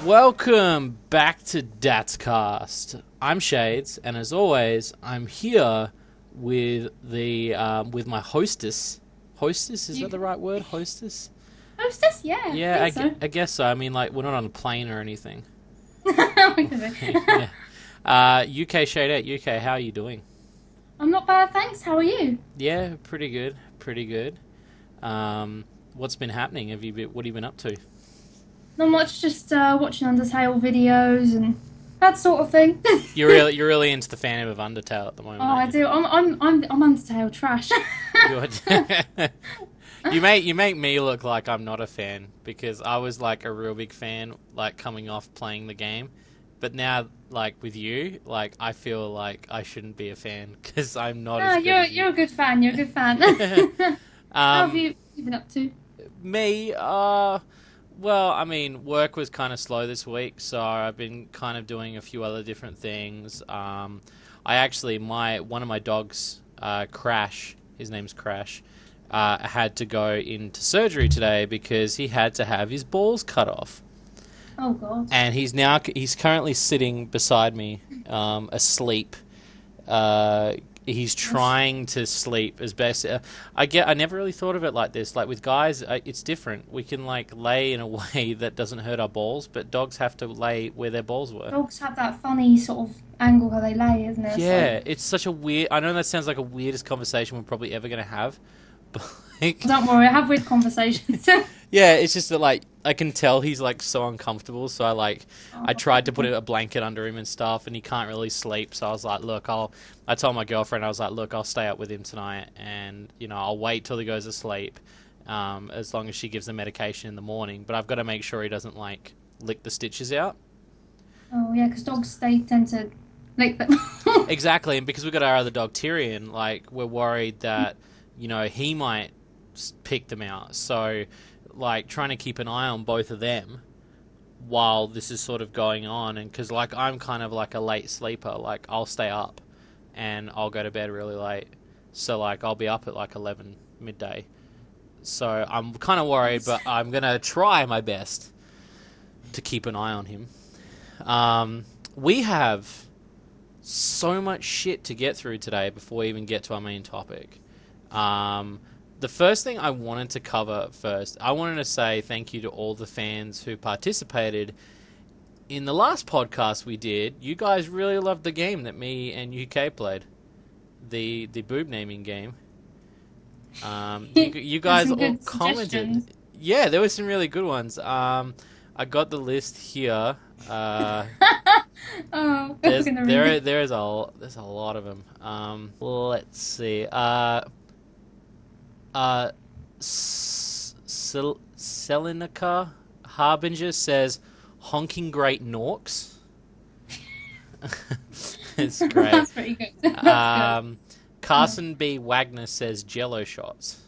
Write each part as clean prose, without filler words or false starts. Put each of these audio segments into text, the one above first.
Welcome back to Datcast. I'm Shades, and as always, I'm here with with my hostess. Hostess, is that the right word? Hostess? Hostess, yeah. Yeah, I I guess so. I mean, like, we're not on a plane or anything. yeah. UK Shady, UK, how are you doing? I'm not bad, thanks. How are you? Yeah, pretty good. Pretty good. What's been happening? What have you been up to? Not much, just watching Undertale videos and that sort of thing. You're really into the fandom of Undertale at the moment. Oh, I do. I'm Undertale trash. You make me look like I'm not a fan because I was like a real big fan like coming off playing the game, but now like with you, like I feel like I shouldn't be a fan because I'm not. No, you're a good fan. You're a good fan. How have you been up to? Me, well, I mean, work was kind of slow this week, so I've been kind of doing a few other different things. I actually, one of my dogs, Crash, his name's Crash, had to go into surgery today because he had to have his balls cut off. Oh God! And he's currently sitting beside me, asleep. He's trying to sleep as best. I never really thought of it like this. Like with guys, it's different. We can like lay in a way that doesn't hurt our balls, but dogs have to lay where their balls were. Dogs have that funny sort of angle where they lay, isn't it? Yeah, it's such a weird. I know that sounds like a weirdest conversation we're probably ever going to have, but like, don't worry, I have weird conversations. yeah, it's just that like I can tell he's like so uncomfortable. So I tried to put a blanket under him and stuff, and he can't really sleep. So I was like, look, I told my girlfriend, I was like, look, I'll stay up with him tonight, and I'll wait till he goes to sleep, as long as she gives the medication in the morning. But I've got to make sure he doesn't like lick the stitches out. Oh yeah, because dogs they tend to lick them. Exactly, and because we've got our other dog Tyrion, like we're worried that he might pick them out. So like trying to keep an eye on both of them while this is sort of going on, and because like I'm kind of like a late sleeper, like I'll stay up and I'll go to bed really late, so like I'll be up at like 11 midday, so I'm kind of worried, but I'm gonna try my best to keep an eye on him. We have so much shit to get through today before we even get to our main topic. The first thing I wanted to cover first, I wanted to say thank you to all the fans who participated in the last podcast we did. You guys really loved the game that me and UK played, the boob naming game. You guys all commented. Yeah, there were some really good ones. I got the list here. Oh, there's a lot of them. Let's see. Selinica Harbinger says, honking great Norks. It's great. That's pretty good. That's good. Carson B. Wagner says Jello shots.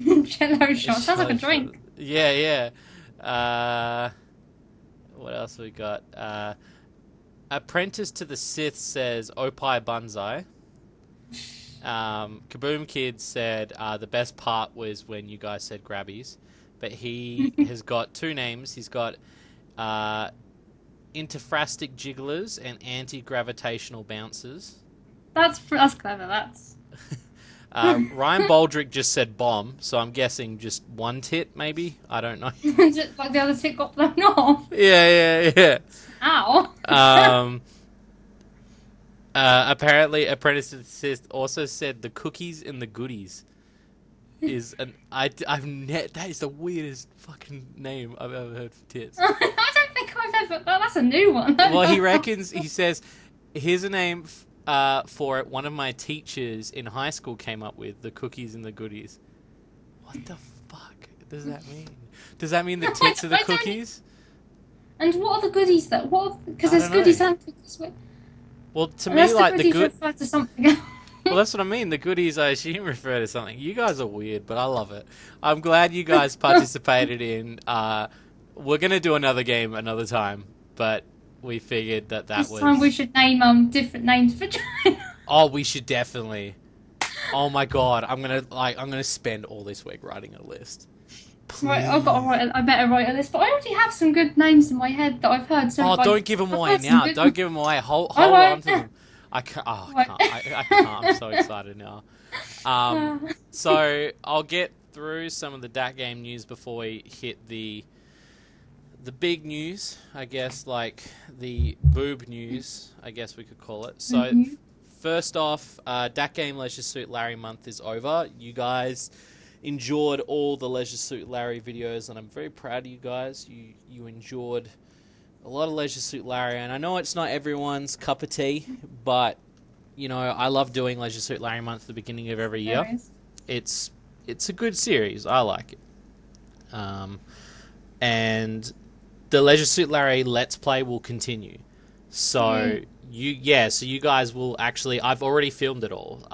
Jello shots. Sounds like a drink. Yeah. What else we got? Apprentice to the Sith says Opie Banzai. Kaboom Kid said the best part was when you guys said grabbies, but he has got two names. He's got interphrastic jigglers and anti-gravitational bouncers. That's clever. That's Ryan Baldrick just said bomb, so I'm guessing just one tit, maybe. I don't know. just like the other tit got blown off. Yeah. Ow. Apparently, Apprentice to the Sith also said the cookies and the goodies is that is the weirdest fucking name I've ever heard for tits. I don't think I've ever. That's a new one. Well, he says, here's a name for it. One of my teachers in high school came up with the cookies and the goodies. What the fuck does that mean? Does that mean the tits are the cookies? And what are the goodies that? Because there's goodies and cookies. Well, to me, like the good refer to something else. Well, that's what I mean. The goodies, I assume, refer to something. You guys are weird, but I love it. I'm glad you guys participated in. We're gonna do another game another time, but we figured that was. This time we should name different names for China. Oh, we should definitely. Oh my god, I'm gonna spend all this week writing a list. Right, I've got to Please. I better write a list. But I already have some good names in my head that I've heard. So Oh, like, don't give them I've away heard some now. good Don't ones. give them away. I Hold on won't. to them. I can't. Oh, I Right. can't. I can't. I'm so excited now. Um, so I'll get through some of the DAT game news before we hit the big news, I guess, like the boob news, I guess we could call it. So first off, DAT game Leisure Suit Larry month is over. You guys enjoyed all the Leisure Suit Larry videos, and I'm very proud of you guys. You enjoyed a lot of Leisure Suit Larry, and I know it's not everyone's cup of tea, but you know I love doing Leisure Suit Larry month at the beginning of every year. There is. It's a good series. I like it. And the Leisure Suit Larry Let's Play will continue. So so you guys will actually. I've already filmed it all.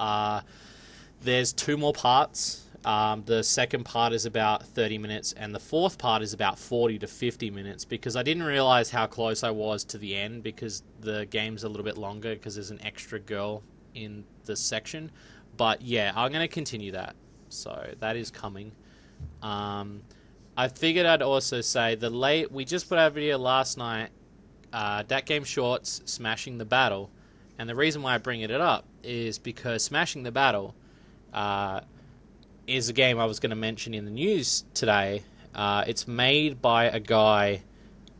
There's 2 more parts. The second part is about 30 minutes, and the fourth part is about 40 to 50 minutes, because I didn't realize how close I was to the end, because the game's a little bit longer, because there's an extra girl in the section. But yeah, I'm going to continue that. So that is coming. I figured I'd also say we just put out a video last night, Dat Game Shorts, Smashing the Battle. And the reason why I bring it up is because Smashing the Battle is a game I was going to mention in the news today. It's made by a guy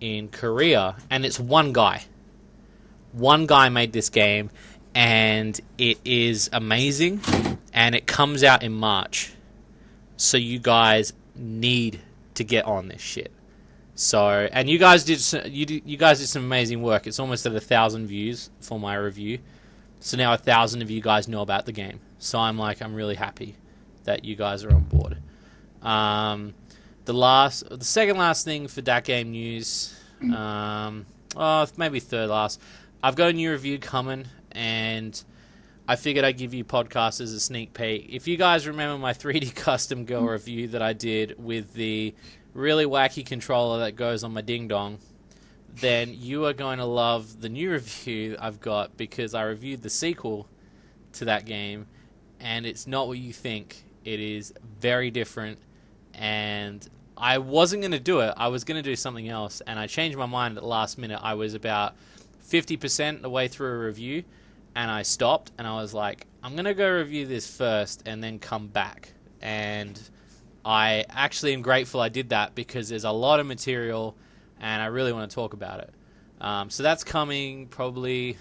in Korea, and it's one guy. One guy made this game, and it is amazing, and it comes out in March. So you guys need to get on this shit. So, and you guys did some amazing work. It's almost at 1,000 views for my review. So now 1,000 of you guys know about the game. So I'm really happy that you guys are on board. The second last thing for that game news, maybe third last. I've got a new review coming, and I figured I'd give you podcasts as a sneak peek. If you guys remember my 3D custom girl review that I did with the really wacky controller that goes on my ding dong, then you are going to love the new review I've got, because I reviewed the sequel to that game, and it's not what you think. It is very different, and I wasn't going to do it. I was going to do something else, and I changed my mind at the last minute. I was about 50% the way through a review, and I stopped, and I was like, I'm going to go review this first and then come back. And I actually am grateful I did that, because there's a lot of material, and I really want to talk about it. So that's coming probably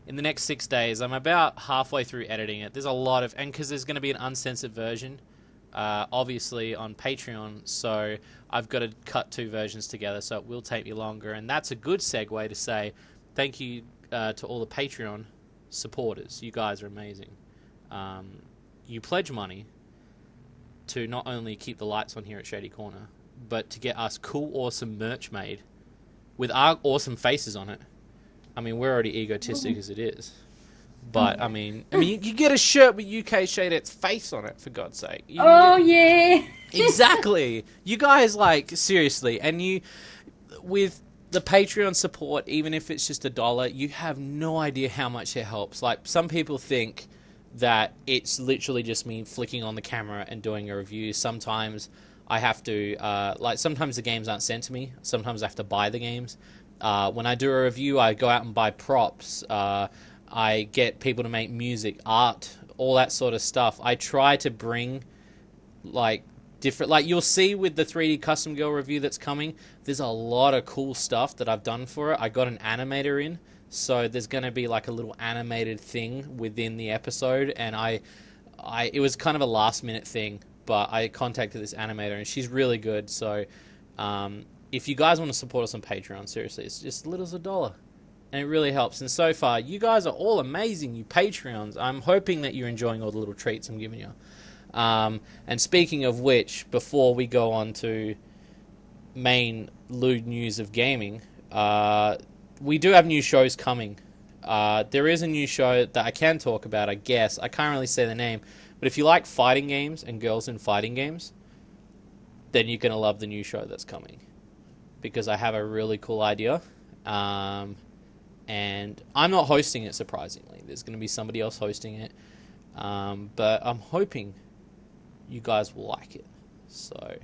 in the next 6 days. I'm about halfway through editing it. There's a lot of... And because there's going to be an uncensored version, obviously, on Patreon. So I've got to cut 2 versions together, so it will take me longer. And that's a good segue to say thank you to all the Patreon supporters. You guys are amazing. You pledge money to not only keep the lights on here at Shady Corner, but to get us cool, awesome merch made with our awesome faces on it. I mean, we're already egotistic as it is. But, I mean, you get a shirt with UK Shade's face on it, for God's sake. Yeah. Exactly. You guys, seriously, and with the Patreon support, even if it's just $1, you have no idea how much it helps. Some people think that it's literally just me flicking on the camera and doing a review. Sometimes I have to, sometimes the games aren't sent to me. Sometimes I have to buy the games. When I do a review, I go out and buy props. I get people to make music, art, all that sort of stuff. I try to bring, different... you'll see with the 3D Custom Girl review that's coming, there's a lot of cool stuff that I've done for it. I got an animator in, so there's going to be, a little animated thing within the episode, and it was kind of a last-minute thing, but I contacted this animator, and she's really good, so... if you guys want to support us on Patreon, seriously, it's just as little as $1. And it really helps. And so far, you guys are all amazing, you Patreons. I'm hoping that you're enjoying all the little treats I'm giving you. And speaking of which, before we go on to main lewd news of gaming, we do have new shows coming. There is a new show that I can talk about, I guess. I can't really say the name. But if you like fighting games and girls in fighting games, then you're going to love the new show that's coming. Because I have a really cool idea. And I'm not hosting it, surprisingly. There's going to be somebody else hosting it. But I'm hoping you guys will like it. So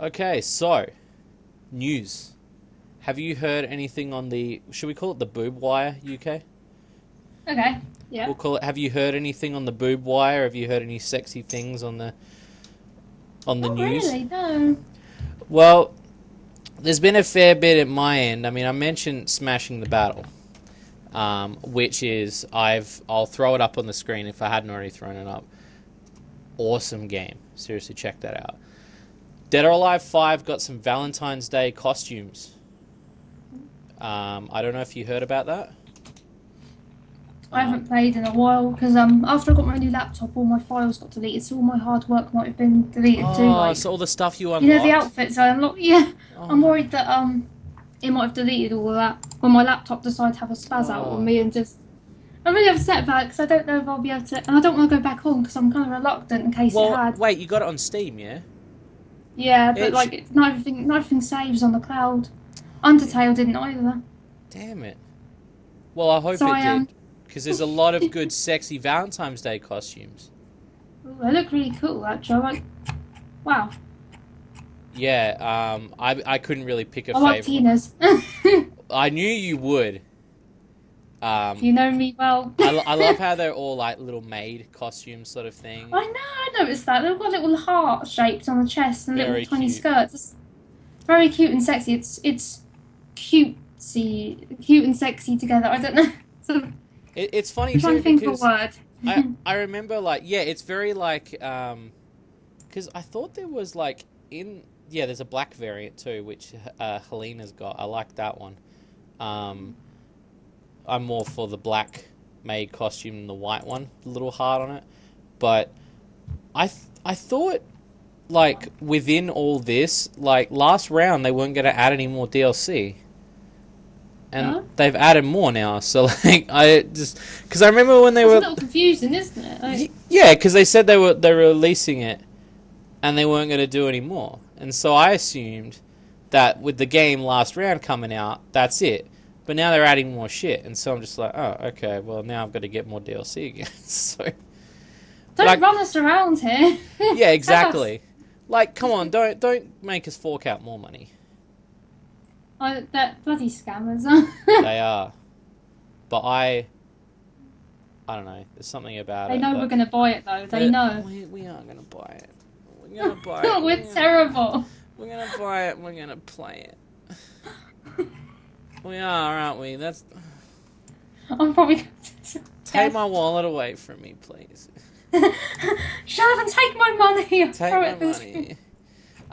Okay, so news. Have you heard anything on the? Should we call it the boob wire, UK? Okay. Yeah. We'll call it. Have you heard anything on the boob wire? Have you heard any sexy things on the Not news? really, no. Well, there's been a fair bit at my end. I mean, I mentioned Smashing the Battle, which is I'll throw it up on the screen if I hadn't already thrown it up. Awesome game. Seriously, check that out. Dead or Alive 5 got some Valentine's Day costumes. I don't know if you heard about that. I haven't played in a while because after I got my new laptop, all my files got deleted, so all my hard work might have been deleted too. Like, So all the stuff you unlocked. you know, the outfits I unlocked. Yeah, Oh. I'm worried that it might have deleted all of that when my laptop decided to have a spaz out on me and just. I'm really upset about it because I don't know if I'll be able to, and I don't want to go back on because I'm kind of reluctant in case it had. Wait, you got it on Steam, yeah? Yeah, but not everything saves on the cloud. Undertale didn't either. Damn it. Well, I hope So it did. Because there's a lot of good, sexy Valentine's Day costumes. Ooh, they look really cool, actually. Wow. Yeah, I couldn't really pick a I like favorite. Tina's. I knew you would. You know me well. I love how they're all like little maid costumes sort of thing. I know, I noticed that. They've got little heart shapes on the chest and Very little tiny cute. skirts. It's very cute and sexy. It's cutesy, cute and sexy together. I don't know. So, It's funny I'm trying too to think of because a word. I remember like it's very like because I thought there was like there's a black variant too which Helena's got. I like that one. I'm more for the black maid costume than the white one, the little heart on it. But I thought like within all this, like last round they weren't going to add any more DLC. And Huh? they've added more now, so like I just because I remember when they It's were a little confusing, isn't it? Like, yeah, because they said they were releasing it, and they weren't going to do any more, and so I assumed that with the game last round coming out, that's it. But now they're adding more shit, and so I'm just like, oh, okay, well now I've got to get more DLC again. So don't run us around here. yeah, exactly. Like, come on, don't make us fork out more money. That bloody scammers. They are, but I don't know. There's something about They it. know we're going to buy it though. They know. We are going to buy it. We're going to buy it. We're terrible. We're going to buy it. We're going to play it. We are, aren't we? That's. I'm probably going to Take my wallet away from me, please. Shut up and take my money. Take my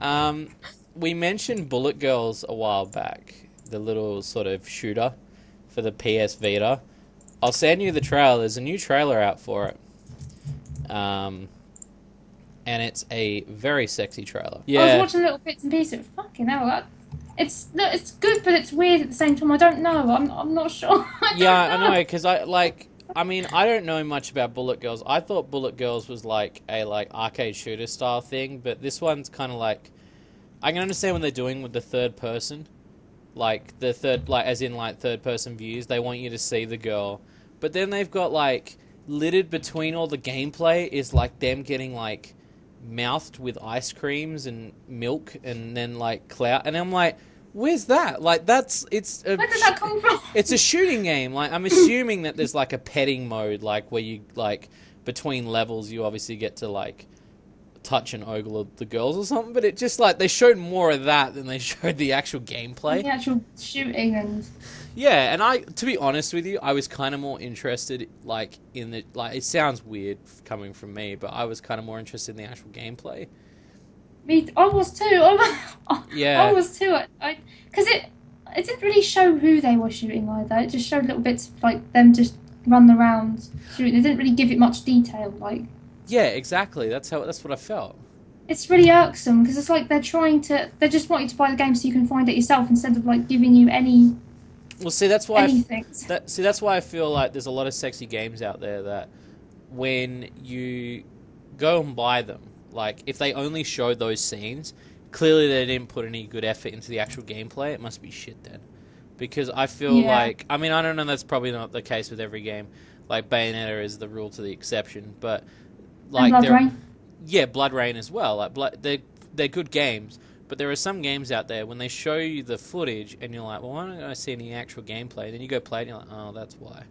money. We mentioned Bullet Girls a while back, the little sort of shooter for the PS Vita. I'll send you the trailer. There's a new trailer out for it. And it's a very sexy trailer. Yeah. I was watching little bits and pieces. Fucking hell, it's good, but it's weird at the same time. I don't know. I'm not sure. I know, because I don't know much about Bullet Girls. I thought Bullet Girls was like a arcade shooter style thing, but this one's kind of like I can understand what they're doing with the third person, like the third, like as in like third person views. They want you to see the girl, but then they've got like littered between all the gameplay is like them getting like mouthed with ice creams and milk, and then like cloud, and I'm like, where's that? Like where did that come from? It's a shooting game. Like I'm assuming that there's like a petting mode, like where you like between levels you obviously get to like touch and ogle the girls or something, but it just like they showed more of that than they showed the actual gameplay. The actual shooting and yeah, and to be honest with you, I was kind of more interested like in the like it sounds weird coming from me, but I was kind of more interested in the actual gameplay. I was too. Yeah, I was too. Because it didn't really show who they were shooting either. It just showed little bits of, like them just run around shooting. It didn't really give it much detail. Like yeah, exactly. That's what I felt. It's really irksome because it's like they just want you to buy the game so you can find it yourself instead of like giving you any. Well, see, that's why anything. That's why I feel like there's a lot of sexy games out there that when you go and buy them, like if they only show those scenes, clearly they didn't put any good effort into the actual gameplay. It must be shit then, because I feel like I don't know. That's probably not the case with every game. Like Bayonetta is the rule to the exception, but like yeah, Blood Rain as well. Like they're good games, but there are some games out there when they show you the footage and you're like, well, why don't I see any actual gameplay? Then you go play it and you're like, oh, that's why.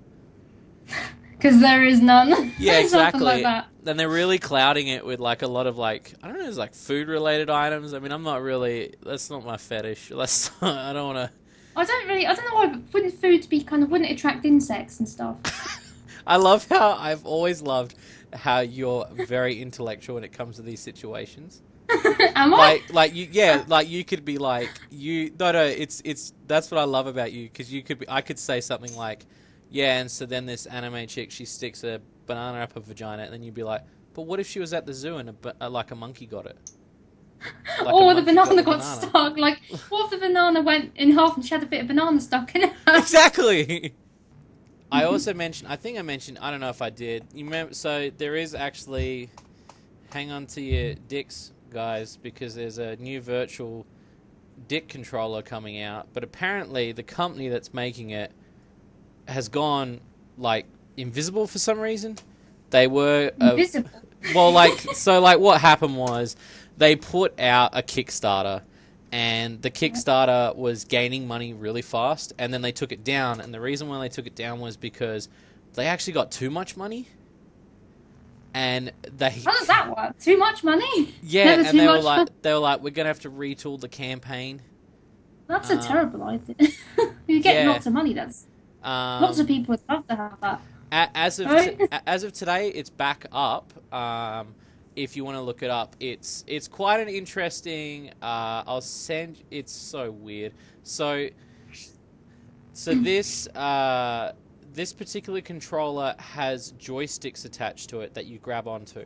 Because there is none. Yeah, exactly. Like that. And they're really clouding it with like a lot of like, I don't know, it's like food related items. I mean, I'm not really, that's not my fetish. I don't want to. I don't know why, but wouldn't food be wouldn't it attract insects and stuff? I love how I've always loved how you're very intellectual when it comes to these situations. Am I? Like you, yeah, like you could be like no, it's that's what I love about you, because I could say something like, yeah, and so then this anime chick, she sticks a banana up her vagina, and then you'd be like, but what if she was at the zoo and a monkey got it? Like or the banana got stuck. Like, what if the banana went in half and she had a bit of banana stuck in it? Exactly. I also mentioned, I don't know if I did. You remember? So there is actually, hang on to your dicks, guys, because there's a new virtual dick controller coming out. But apparently, the company that's making it has gone like invisible for some reason. They were invisible. Well, what happened was they put out a Kickstarter, and the Kickstarter was gaining money really fast, and then they took it down. And the reason why they took it down was because they actually got too much money. And how does that work? Too much money? Yeah, and they were like, we're gonna have to retool the campaign. That's a terrible idea. You get lots of money. That's lots of people would love to have that. As of today, it's back up. If you want to look it up, it's quite an interesting. I'll send. It's so weird. So this this particular controller has joysticks attached to it that you grab onto.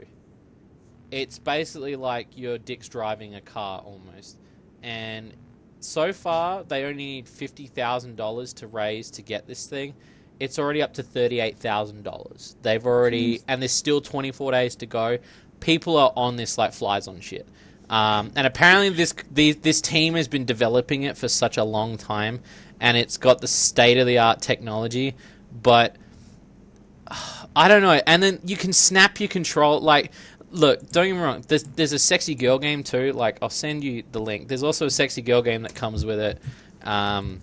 It's basically like your dick's driving a car almost. And so far, they only need $50,000 to raise to get this thing. It's already up to $38,000. They've already, and there's still 24 days to go. People are on this like flies on shit. And apparently this team has been developing it for such a long time, and it's got the state-of-the-art technology. But I don't know. And then you can snap your control. Like, look, don't get me wrong. There's a sexy girl game too. Like, I'll send you the link. There's also a sexy girl game that comes with it. And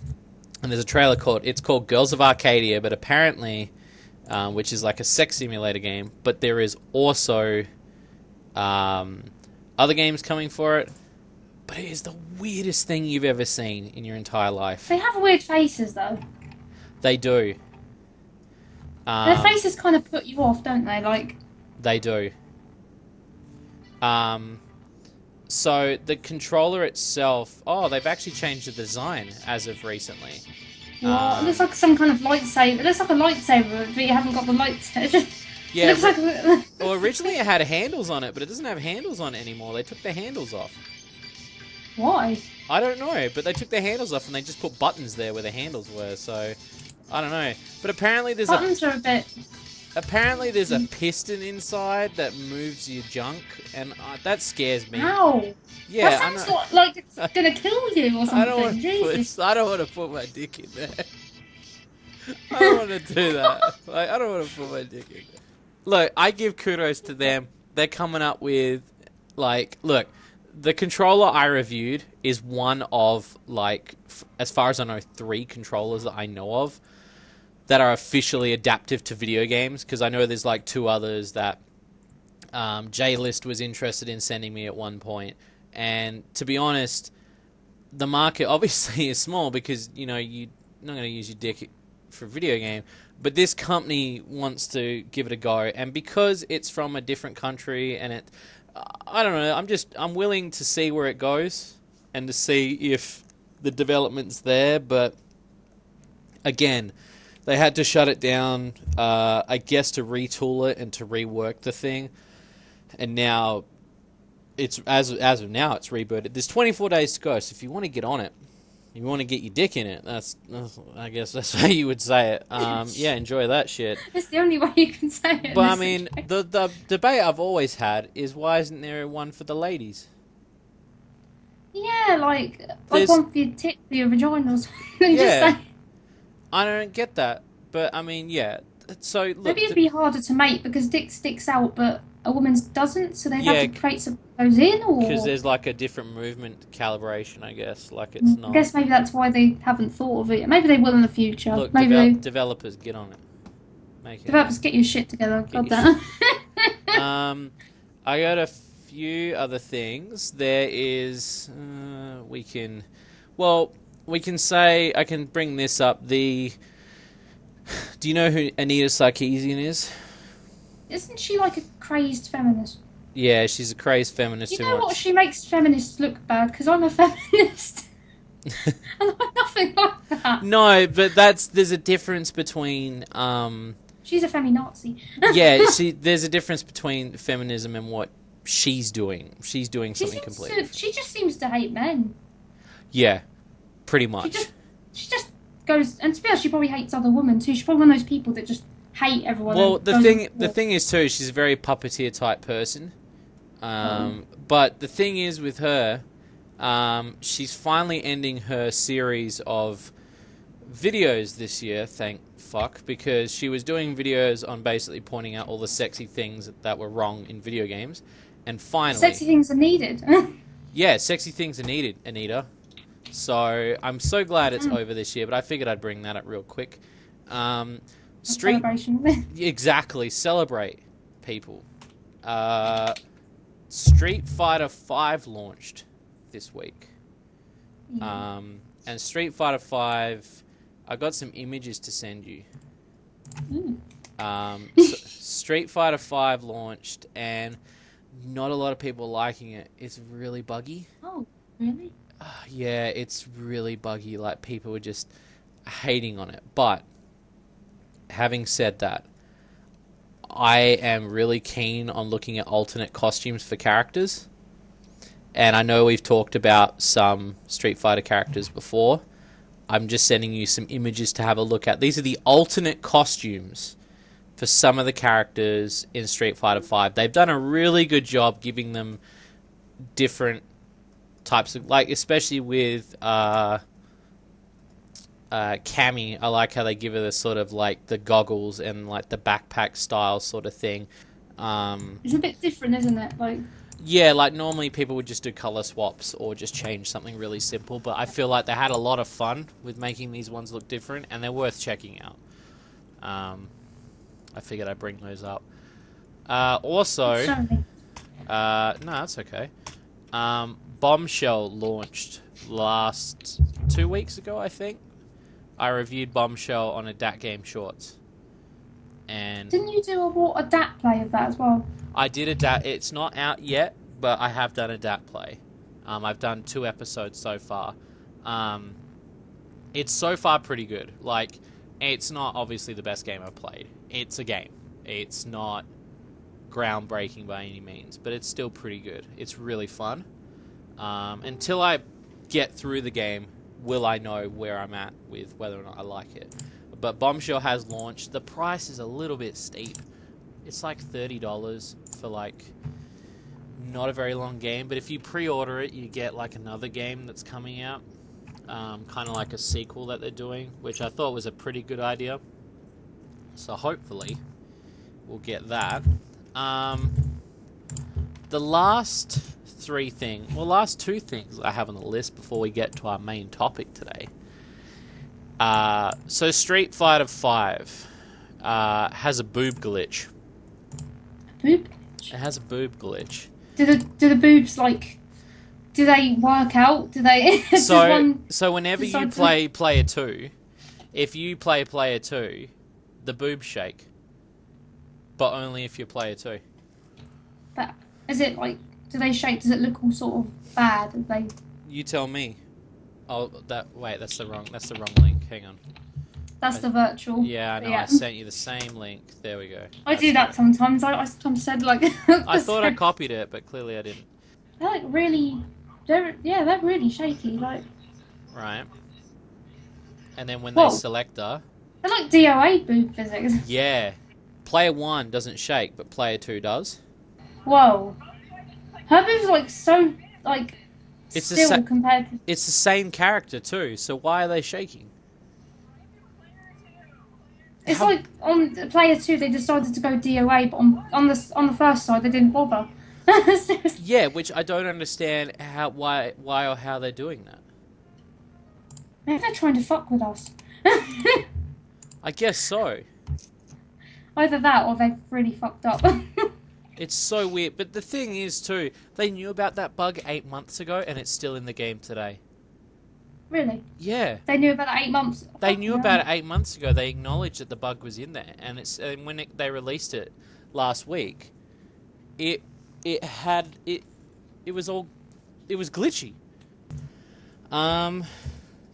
there's a trailer called Girls of Arcadia. But apparently, which is like a sex simulator game. But there is also other games coming for it. But it is the weirdest thing you've ever seen in your entire life. They have weird faces, though. They do. Their faces kind of put you off, don't they? Like, they do. So the controller itself... Oh, they've actually changed the design as of recently. What? It looks like some kind of lightsaber. It looks like a lightsaber, but you haven't got the lightsaber. Yeah, it looks like... well, originally it had handles on it, but it doesn't have handles on it anymore. They took the handles off. Why? I don't know, but they took the handles off and they just put buttons there where the handles were, so... I don't know. But apparently there's buttons are a bit... Apparently there's a piston inside that moves your junk, and that scares me. Ow! Yeah, that sounds like it's gonna kill you or something. I don't want to put my dick in there. I don't want to do that. Like, I don't want to put my dick in there. Look, I give kudos to them. They're coming up with, like, look, the controller I reviewed is one of, like, as far as I know, 3 controllers that I know of that are officially adaptive to video games, because I know there's like 2 others that J-List was interested in sending me at one point. And to be honest, the market obviously is small because, you know, you're not going to use your dick for a video game. But this company wants to give it a go. And because it's from a different country and I don't know, I'm willing to see where it goes and to see if the development's there. But again, they had to shut it down, I guess, to retool it and to rework the thing. And now, it's as of now, it's rebooted. There's 24 days to go, so if you want to get on it, you want to get your dick in it, that's I guess that's how you would say it. Yeah, enjoy that shit. It's the only way you can say it. But I mean, the debate I've always had is, why isn't there one for the ladies? Yeah, like one for your tit, for your vagina or something. Yeah. Just say... I don't get that, but I mean, yeah. So look, maybe it'd be harder to make because dick sticks out, but a woman's doesn't, so they'd Yeah, have to create some that goes in, or because there's like a different movement calibration, I guess. Like it's I not. guess maybe that's why they haven't thought of it. Maybe they will in the future. Look, Maybe they developers, get on it. Make it. developers get your shit together. Get God your damn. I got a few other things. There is, we can say, I can bring this up. Do you know who Anita Sarkeesian is? Isn't she like a crazed feminist? Yeah, she's a crazed feminist. You know what? She makes feminists look bad because I'm a feminist. And I'm nothing like that. No, but there's a difference between She's a feminazi. yeah, there's a difference between feminism and what she's doing. She's doing something completely. She just seems to hate men. Yeah, pretty much. She just goes, and to be honest, she probably hates other women too. She's probably one of those people that just hate everyone. Well, the thing is too, she's a very puppeteer type person. But the thing is with her, she's finally ending her series of videos this year, thank fuck, because she was doing videos on basically pointing out all the sexy things that were wrong in video games, and finally... Sexy things are needed. Yeah, sexy things are needed, Anita. So, I'm so glad it's over this year, but I figured I'd bring that up real quick. Celebration. Exactly, celebrate, people. Street Fighter V launched this week. Yeah. And Street Fighter V, I got some images to send you. Street Fighter V launched, and not a lot of people are liking it. It's really buggy. Oh, really? Yeah, it's really buggy. Like, people are just hating on it. But, having said that, I am really keen on looking at alternate costumes for characters. And I know we've talked about some Street Fighter characters before. I'm just sending you some images to have a look at. These are the alternate costumes for some of the characters in Street Fighter V. They've done a really good job giving them different types of... Like, especially with Cammy, I like how they give her the sort of, like, the goggles and, like, the backpack style sort of thing. It's a bit different, isn't it? Like... Yeah, like normally people would just do color swaps or just change something really simple, but I feel like they had a lot of fun with making these ones look different, and they're worth checking out. I figured I'd bring those up. Also, Sorry. no, that's okay. Bombshell launched last 2 weeks ago, I think. I reviewed Bombshell on a Dat Game Shorts. And Didn't you do a DAT play of that as well? I did a DAT. It's not out yet, but I have done a DAT play. I've done 2 episodes so far. It's so far pretty good. Like, it's not obviously the best game I've played. It's a game. It's not groundbreaking by any means, but it's still pretty good. It's really fun. Until I get through the game, will I know where I'm at with whether or not I like it. But Bombshell has launched. The price is a little bit steep. It's like $30 for, like, not a very long game. But if you pre-order it, you get, like, another game that's coming out. Kind of like a sequel that they're doing, which I thought was a pretty good idea. So hopefully we'll get that. The last 2 things I have on the list before we get to our main topic today. So Street Fighter V has a boob glitch. Boob glitch? It has a boob glitch. Do the boobs, like, do they work out? Do they... So whenever you play Player 2, if you play Player 2, the boobs shake. But only if you're Player 2. But is it, like, do they shake? Does it look all sort of bad? Are they... You tell me. Oh, that's the wrong link. Hang on. That's the virtual. Yeah, I know. I sent you the same link. There we go. I do that sometimes. I sometimes said, like... I thought I copied it, but clearly I didn't. They're, like, really... They're really shaky, like... Right. And then when they select her... They're like DOA boob physics. Yeah. Player 1 doesn't shake, but Player 2 does. Whoa. Her boobs are, like, so, like... It's still compared to... It's the same character too, so why are they shaking? It's like on player 2, they decided to go DOA, but on the first side, they didn't bother. Yeah, which I don't understand why or how they're doing that. Maybe they're trying to fuck with us. I guess so. Either that or they've really fucked up. It's so weird. But the thing is, too, they knew about that bug 8 months ago, and it's still in the game today. Really? Yeah. They knew about it 8 months. They knew about it 8 months ago. They acknowledged that the bug was in there, and when they released it last week, it was glitchy.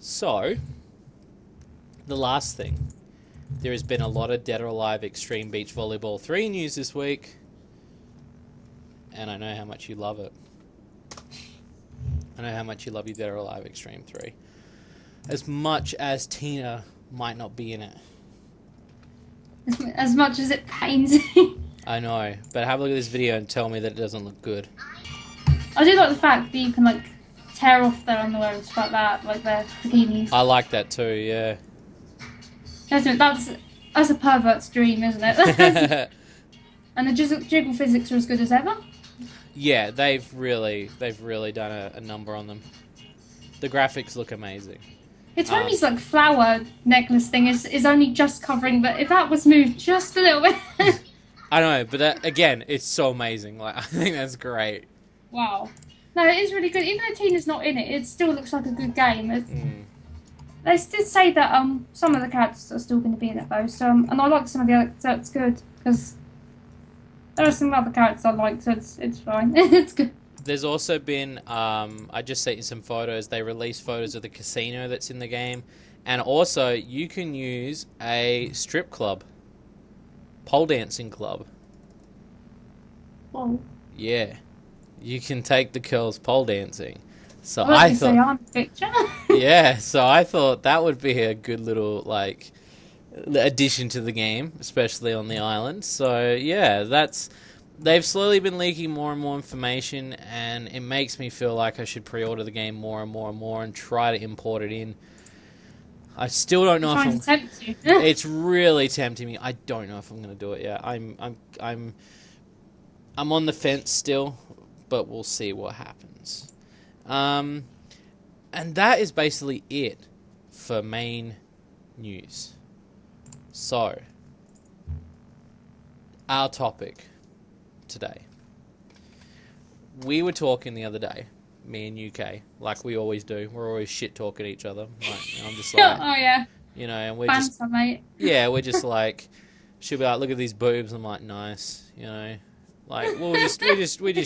So the last thing, there has been a lot of Dead or Alive Extreme Beach Volleyball 3 news this week, and I know how much you love it. I know how much you love your Dead or Alive Extreme 3. As much as Tina might not be in it. As much as it pains me. I know, but have a look at this video and tell me that it doesn't look good. I do like the fact that you can, like, tear off their underwear and stuff like that, like their bikinis. I like that too, yeah. That's a pervert's dream, isn't it? And the jiggle physics are as good as ever. Yeah, they've really done a number on them. The graphics look amazing. Hitomi's like flower necklace thing is only just covering, but if that was moved just a little bit. I know, but that, again, it's so amazing. Like, I think that's great. Wow. No, it is really good. Even though Tina's not in it, it still looks like a good game. They did say that some of the characters are still going to be in it though. So and I like some of the other, so it's good because there are some other characters I like, so it's fine. It's good. There's also been I just sent you some photos. They released photos of the casino that's in the game, and also you can use a strip club, pole dancing club. Whoa. Yeah, you can take the girls pole dancing. So I thought, yeah, so I thought that would be a good little like addition to the game, especially on the island. So yeah, they've slowly been leaking more and more information, and it makes me feel like I should pre-order the game more and more and more and try to import it in. I still don't know if tempt you. It's really tempting me. I don't know if I'm going to do it yet. I'm on the fence still, but we'll see what happens. And that is basically it for main news. So, our topic today. We were talking the other day, me and UK, like we always do. We're always shit talking at each other. Like, I'm just like, oh yeah, you know, and we're Banter, just, mate. yeah, we're just like, she'll be like, look at these boobs. I'm like, nice, you know, like we just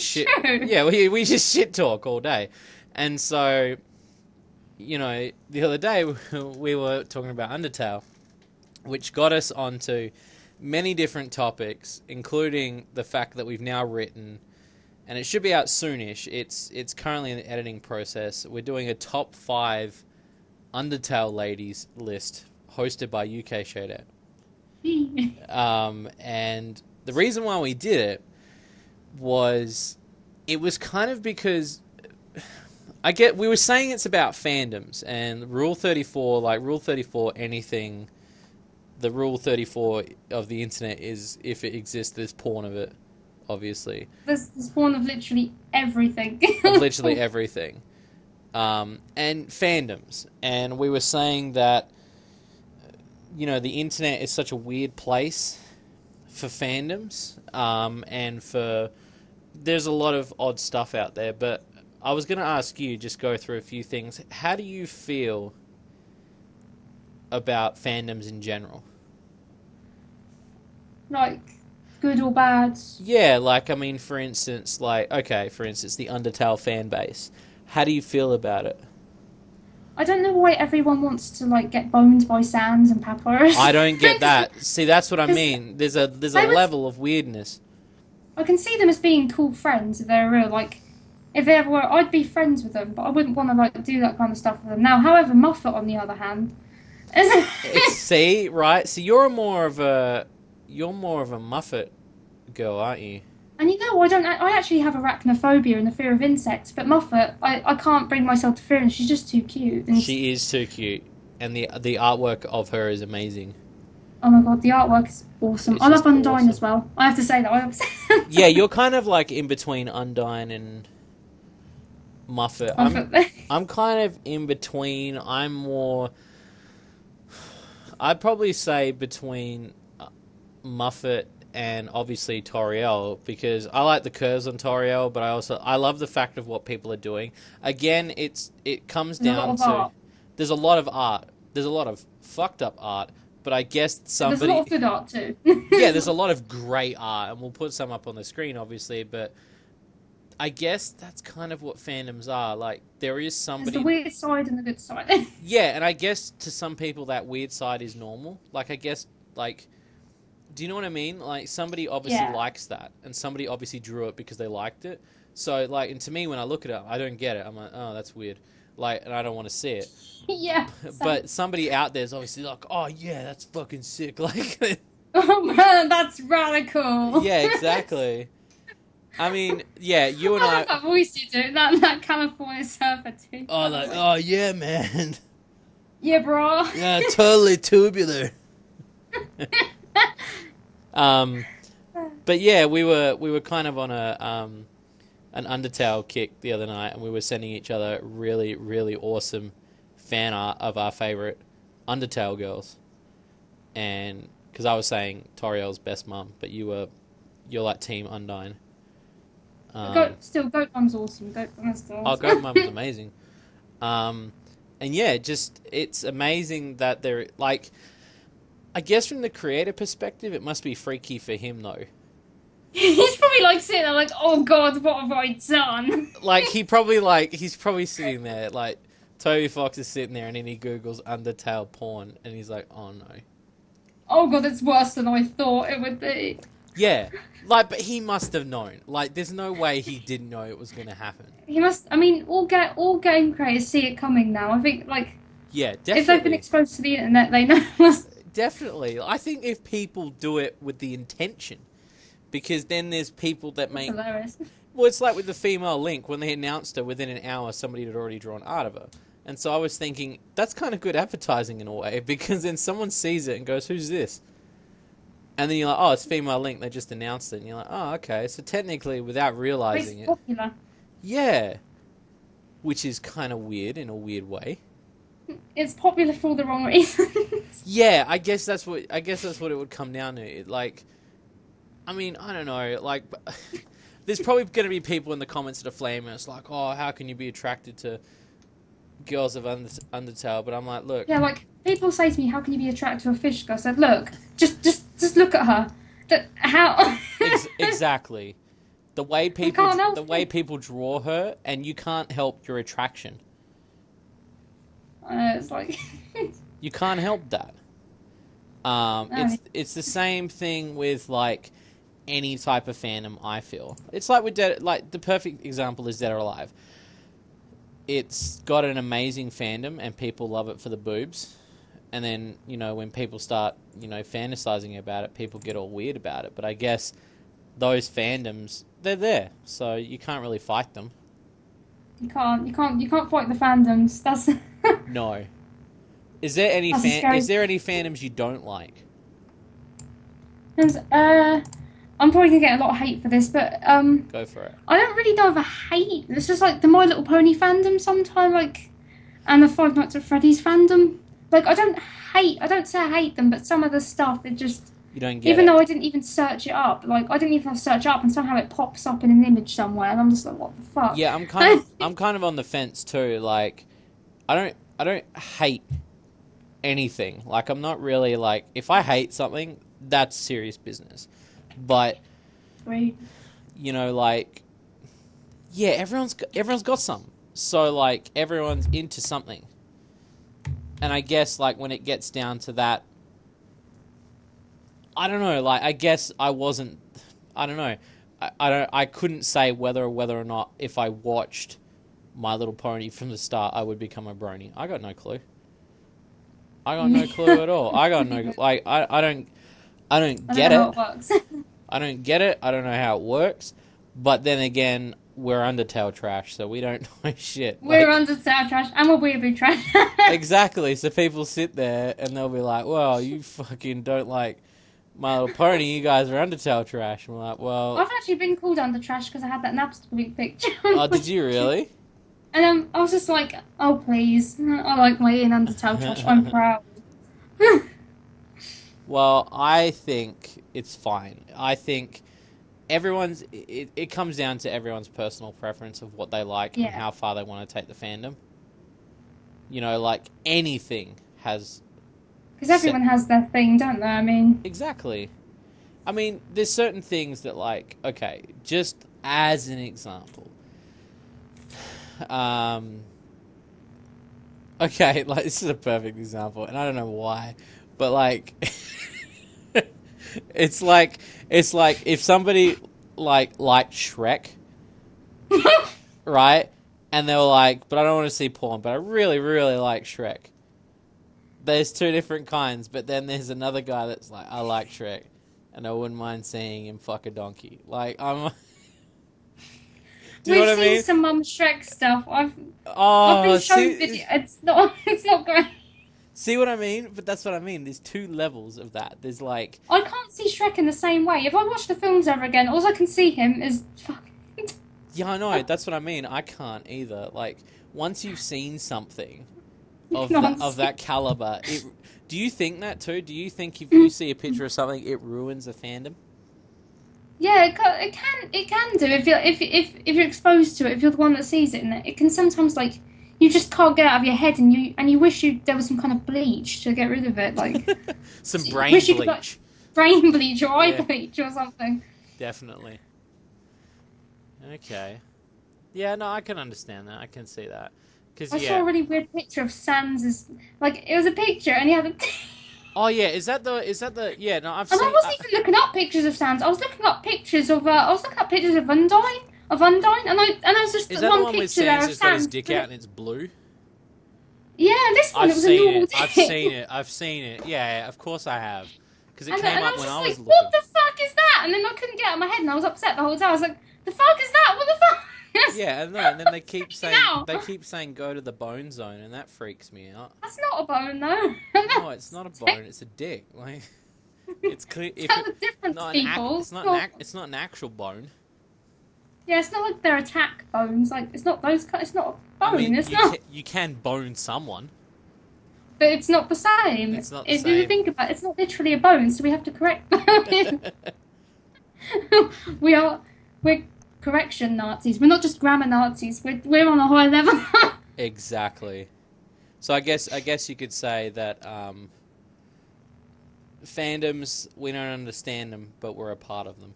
shit, yeah, we just shit talk all day, and so, you know, the other day we were talking about Undertale, which got us onto many different topics, including the fact that we've now written, and it should be out soonish. It's currently in the editing process. We're doing a top 5 Undertale ladies list hosted by UK Shady. And the reason why we did it was kind of because we were saying it's about fandoms and Rule 34, like Rule 34, anything. The Rule 34 of the internet is, if it exists, there's porn of it, obviously. There's porn of literally everything. Of literally everything. And fandoms. And we were saying that, you know, the internet is such a weird place for fandoms. And there's a lot of odd stuff out there. But I was going to ask you, just go through a few things. How do you feel about fandoms in general? Like, good or bad? Yeah, like, I mean, for instance, the Undertale fan base. How do you feel about it? I don't know why everyone wants to, like, get boned by Sans and Papyrus. I don't get that. See, that's what I mean. There's a level of weirdness. I can see them as being cool friends if they're real. Like, if they ever were, I'd be friends with them, but I wouldn't want to, like, do that kind of stuff with them. Now, however, Muffet, on the other hand... See, right? So you're more of a Muffet girl, aren't you? And you know, I actually have arachnophobia and the fear of insects, but Muffet, I can't bring myself to fear, and she's just too cute. And she is too cute, and the artwork of her is amazing. Oh my god, the artwork is awesome. It's I love just Undyne awesome. as well. I have to say that. Yeah, you're kind of like in between Undyne and Muffet. I'm kind of in between. I'd probably say between Muffet and obviously Toriel, because I like the curves on Toriel, but I love the fact of what people are doing. Again, it comes down to art. There's a lot of art. There's a lot of fucked up art, but I guess There's a lot of good art too. yeah, there's a lot of great art, and we'll put some up on the screen, obviously, but I guess that's kind of what fandoms are. Like, there is somebody... There's the weird side and the good side. Yeah, and I guess to some people that weird side is normal. Like, I guess, like... Do you know what I mean? Like, somebody obviously likes that, and somebody obviously drew it because they liked it. So, like, and to me, when I look at it, I don't get it. I'm like, oh, that's weird. Like, and I don't want to see it. Yeah. But somebody out there is obviously like, oh, yeah, that's fucking sick. Like... Oh, man, that's radical. Yeah, exactly. I mean, yeah, you and I love that voice you do, that California surfer too. Oh, like, oh yeah, man. Yeah, bro. Yeah, totally tubular. But yeah, we were kind of on an Undertale kick the other night, and we were sending each other really, really awesome fan art of our favorite Undertale girls. And because I was saying Toriel's best mum, but you're like Team Undyne. Goat Mum's awesome. Goat Mum's still awesome. Oh, Goat Mum's amazing. And yeah, just it's amazing that they're like. I guess from the creator perspective, it must be freaky for him though. He's probably like sitting there, like, oh god, what have I done? Like he's probably sitting there, like Toby Fox is sitting there, and then he Googles Undertale porn, and he's like, oh no. Oh god, it's worse than I thought it would be. Yeah, like, but he must have known. Like, there's no way he didn't know it was going to happen. He must. I mean, all game creators see it coming now. I think, like, yeah, definitely. If they've been exposed to the internet, they know. Definitely. I think if people do it with the intention, because then there's people that make... That's hilarious. Well, it's like with the female Link, when they announced her, within an hour, somebody had already drawn art of her. And so I was thinking, that's kind of good advertising in a way, because then someone sees it and goes, who's this? And then you're like, oh, it's female Link, they just announced it. And you're like, oh, okay. So technically, without realizing it's popular. Yeah. Which is kind of weird in a weird way. It's popular for all the wrong reasons. Yeah, I guess that's what it would come down to. Like, I mean, I don't know. Like, there's probably going to be people in the comments that are flaming. It's like, oh, how can you be attracted to girls of Undertale? But I'm like, look. Yeah, like people say to me, how can you be attracted to a fish girl? I said, look, just look at her. How? Exactly. The way people draw her, and you can't help your attraction. It's like you can't help that. It's the same thing with like any type of fandom. I feel it's like with the perfect example is Dead or Alive. It's got an amazing fandom and people love it for the boobs, and then when people start fantasizing about it, people get all weird about it. But I guess those fandoms, they're there, so you can't really fight them. You can't fight the fandoms. That's No. Is there any fandoms you don't like? I'm probably gonna get a lot of hate for this, but go for it. I don't really know if I hate. It's just like the My Little Pony fandom sometimes, like, and the Five Nights at Freddy's fandom. Like, I don't say I hate them, but some of the stuff it just. You don't get even it. though I didn't even search it up, like I didn't even have to search it up, and somehow it pops up in an image somewhere, and I'm just like, what the fuck? Yeah, I'm kind of on the fence too. Like, I don't hate anything. Like, I'm not really like, if I hate something, that's serious business. But right. Like, yeah, everyone's got some. So like everyone's into something. And I guess like when it gets down to that, I don't know, like I guess I wasn't, I don't know. I couldn't say whether or not if I watched My Little Pony from the start I would become a brony. I got no clue. I got no clue at all. I got no like I don't get it. I don't get it. I don't know how it works. But then again, we're Undertale trash, so we don't know shit. We're Undertale trash, and we're Weeaboo trash. Exactly. So people sit there and they'll be like, "Well, you fucking don't like My Little Pony. You guys are Undertale trash." And we're like, "Well, I've actually been called under trash because I had that Napster week picture. oh, did you really?" And I was just like, "Oh please, I like my in Undertale trash. I'm proud." Well, I think it's fine. I think it comes down to everyone's personal preference of what they like and how far they want to take the fandom. You know, like anything has... Because everyone has their thing, don't they? I mean... Exactly. I mean, there's certain things that, like, okay, just as an example. Okay, like, this is a perfect example, and I don't know why, but, like... It's like if somebody liked Shrek, right? And they were like, but I don't want to see porn, but I really, really like Shrek. There's two different kinds, but then there's another guy that's like, I like Shrek, and I wouldn't mind seeing him fuck a donkey. Like, I'm... Do you know what I mean? We've seen some Mum Shrek stuff. I've been shown video. It's not great. See what I mean? But that's what I mean. There's two levels of that. There's like... I can't see Shrek in the same way. If I watch the films ever again, all I can see him is... Yeah, I know. That's what I mean. I can't either. Like, once you've seen something of that caliber, do you think that too? Do you think if you see a picture of something, it ruins a fandom? Yeah, it can do. If you're exposed to it, if you're the one that sees it, and it can sometimes, like... You just can't get it out of your head, and you wish there was some kind of bleach to get rid of it, like some brain bleach, brain bleach or eye bleach or something. Definitely. Okay. Yeah, no, I can understand that. I can see that. I saw a really weird picture of Sans. Like it was a picture, and he had a. Oh yeah, is that the? Yeah, no, I've seen. And I wasn't even looking up pictures of Sans. I was looking up pictures of. Undyne. And I was just is that one the one picture with there Sans of just got his Sans. dick out and it's blue? Yeah, this one it was a normal dick. I've seen it. Yeah, of course I have. Because it and came I up was when just I was like, looking. what the fuck is that? And then I couldn't get it out of my head, and I was upset the whole time. I was like, the fuck is that? What the fuck? Yeah, and then they keep saying go to the bone zone, and that freaks me out. That's not a bone, though. No, it's not a bone. It's a dick. Like it's clear. Tell the difference, people. It's not an actual bone. Yeah, it's not like they're attack bones. Like it's not those. It's not a bone. I mean, it's not. You can bone someone, but it's not the same. It's not the same. If you think about it, it's not literally a bone, so we have to correct that. We're correction Nazis. We're not just grammar Nazis. We're on a high level. Exactly. So I guess you could say that fandoms, we don't understand them, but we're a part of them.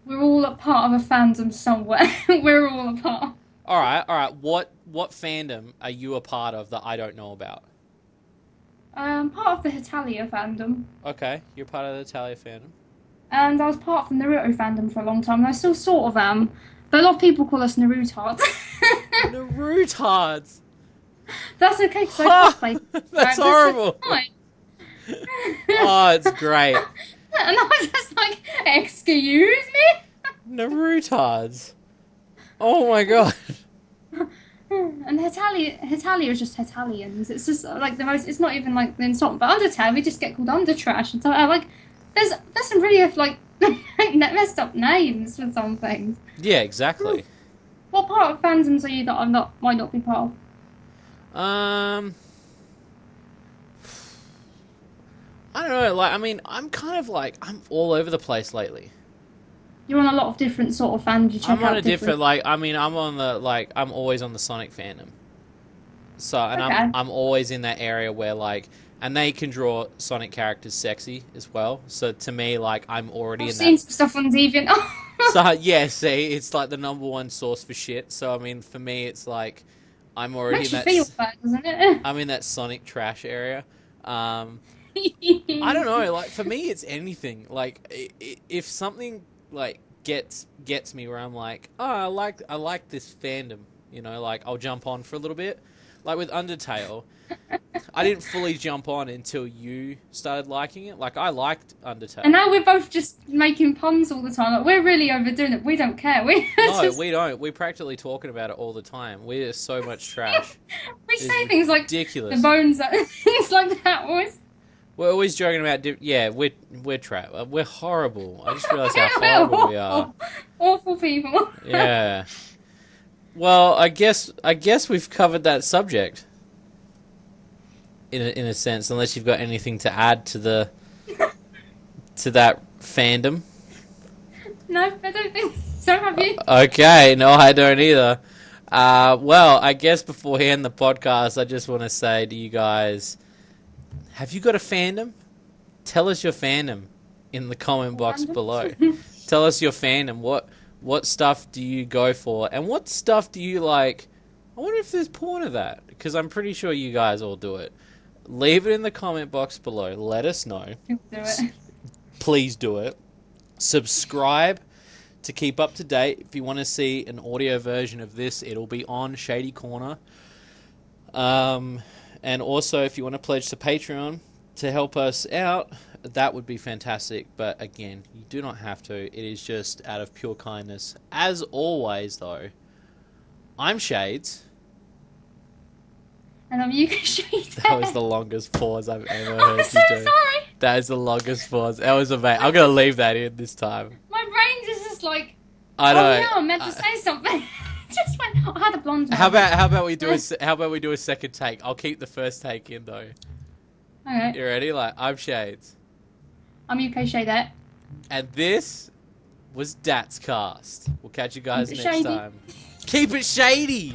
We're all a part of a fandom somewhere. We're all a part. All right. What fandom are you a part of that I don't know about? Part of the Hitalia fandom. Okay, you're part of the Hitalia fandom. And I was part of the Naruto fandom for a long time, and I still sort of am. But a lot of people call us Narutards. Narutards! That's okay, because I cosplay. That's horrible. Oh, it's great. And I was just like, excuse me? Narutards. Oh my god. And Hitalia is just Hitalians. It's just like the most. It's not even like the insult. But Undertale, we just get called Undertrash. And so like, there's some really like messed up names for some things. Yeah, exactly. What part of fandoms are you that might not be part of? I don't know. Like, I mean, I'm kind of like I'm all over the place lately. You're on a lot of different sort of fans. You check I'm on out a different like. I mean, I'm always on the Sonic fandom. So, and okay. I'm always in that area where like, and they can draw Sonic characters sexy as well. So to me, like, I'm already I've seen some stuff on Deviant. So yeah, see, it's like the #1 source for shit. So I mean, for me, it's like I'm already Makes in you that. Feel bad, doesn't it? I'm in that Sonic trash area. I don't know. Like for me, it's anything. Like if something like gets me where I'm like, oh, I like this fandom. You know, like I'll jump on for a little bit. like with Undertale, I didn't fully jump on until you started liking it. Like, I liked Undertale. And now we're both just making puns all the time. Like, we're really overdoing it. We don't care. No, we don't. We're practically talking about it all the time. We're so much trash. We say things like ridiculous. The bones, things like that. Always. We're always joking about. We're trash. We're horrible. I just realised how horrible we are. Awful people. Yeah. Well, I guess we've covered that subject. In a sense, unless you've got anything to add to that fandom. No, I don't think so. Have you? Okay, no, I don't either. Well, I guess before we end the podcast, I just want to say to you guys, have you got a fandom? Tell us your fandom in the comment box below. Tell us your fandom. What stuff do you go for? And what stuff do you like? I wonder if there's porn of that, because I'm pretty sure you guys all do it. Leave it in the comment box below. Let us know. Do it. Please do it. Subscribe to keep up to date. If you want to see an audio version of this, it'll be on Shady Corner. And also, if you want to pledge to Patreon to help us out, that would be fantastic. But again, you do not have to. It is just out of pure kindness. As always, though, I'm Shades. And you can Shady. That was the longest pause I've ever heard you do. Sorry. That is the longest pause. That was amazing. I'm going to leave that in this time. My brain just like... I know. Oh, yeah, I meant to say something. Just went... I had a blonde one. How about we do a second take? I'll keep the first take in, though. Okay. You ready? Like, I'm Shades. I'm UK Shadette. And this was Datcast. We'll catch you guys next Shady. time. Keep it shady!